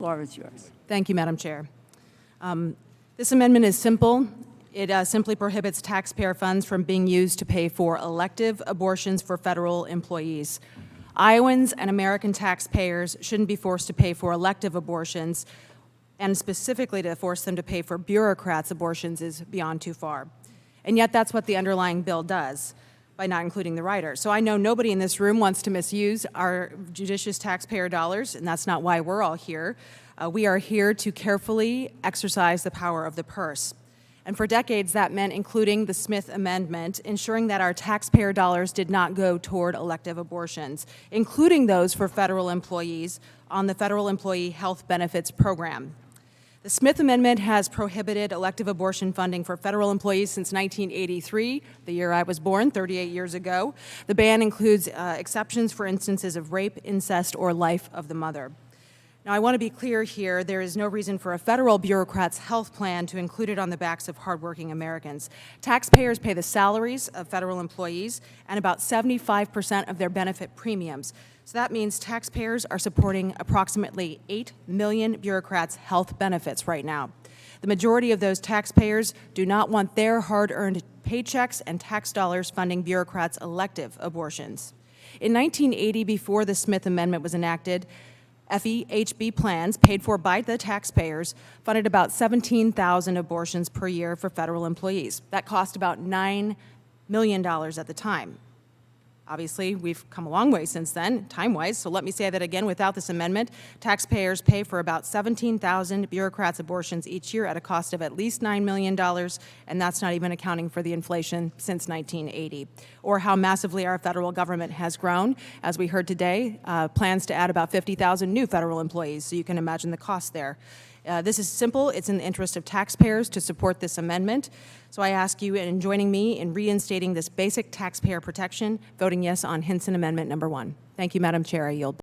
Floor is yours. Thank you, Madam Chair. This amendment is simple. It simply prohibits taxpayer funds from being used to pay for elective abortions for federal employees. Iowans and American taxpayers shouldn't be forced to pay for elective abortions, and specifically to force them to pay for bureaucrats' abortions is beyond too far. And yet that's what the underlying bill does by not including the rider. So I know nobody in this room wants to misuse our judicious taxpayer dollars, and that's not why we're all here. We are here to carefully exercise the power of the purse. And for decades, that meant including the Smith Amendment, ensuring that our taxpayer dollars did not go toward elective abortions, including those for federal employees on the Federal Employee Health Benefits Program. The Smith Amendment has prohibited elective abortion funding for federal employees since 1983, the year I was born, 38 years ago. The ban includes exceptions for instances of rape, incest, or life of the mother. Now, I want to be clear here, there is no reason for a federal bureaucrat's health plan to include it on the backs of hardworking Americans. Taxpayers pay the salaries of federal employees and about 75% of their benefit premiums. So that means taxpayers are supporting approximately 8 million bureaucrats' health benefits right now. The majority of those taxpayers do not want their hard-earned paychecks and tax dollars funding bureaucrats' elective abortions. In 1980, before the Smith Amendment was enacted, FEHB plans, paid for by the taxpayers, funded about 17,000 abortions per year for federal employees. That cost about $9 million at the time. Obviously, we've come a long way since then, time-wise, so let me say that again, without this amendment, taxpayers pay for about 17,000 bureaucrats' abortions each year at a cost of at least $9 million, and that's not even accounting for the inflation since 1980, or how massively our federal government has grown. As we heard today, plans to add about 50,000 new federal employees, so you can imagine the cost there. This is simple. It's in the interest of taxpayers to support this amendment. So I ask you in joining me in reinstating this basic taxpayer protection, voting yes on Hinson Amendment number 1. Thank you, Madam Chair. I yield.